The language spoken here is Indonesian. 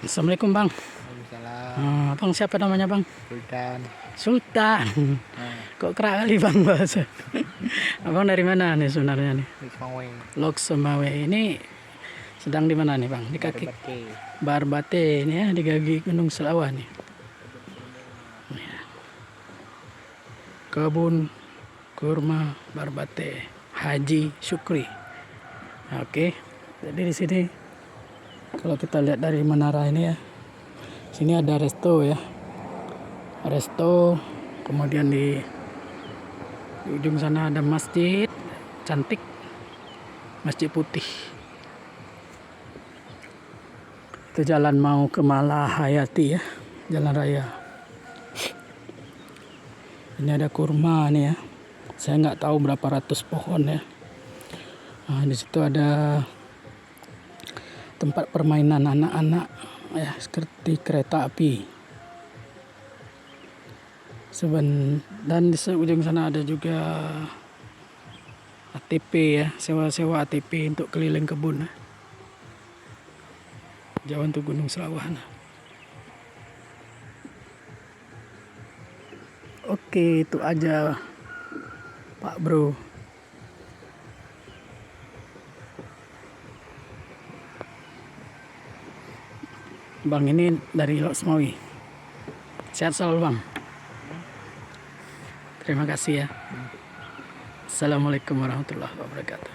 Assalamualaikum bang. Waalaikumsalam. Bang siapa namanya bang? Sultan. Sultan. Kok kerak kali bang bahasa. Abang dari mana nih sebenarnya nih? Lok Semawe. Ini sedang di mana nih bang? Di kaki Barbate ini ya, di kaki Gunung Selawa nih. Kebun kurma Barbate Haji Syukri. Oke, jadi di sini kalau kita lihat dari menara ini ya, sini ada resto ya, resto. Kemudian di ujung sana ada masjid cantik, masjid putih. Itu jalan mau ke Malahayati ya, jalan raya. Ini ada kurma nih ya, saya nggak tahu berapa ratus pohon ya. Nah, di situ ada tempat permainan anak-anak ya, seperti kereta api. Dan di ujung sana ada juga ATP ya, sewa-sewa ATP untuk keliling kebun. Jauh untuk Gunung Selawan. Oke, itu aja Pak Bro. Bang ini dari Lok Semawe. Sehat selalu bang. Terima kasih ya. Assalamualaikum warahmatullahi wabarakatuh.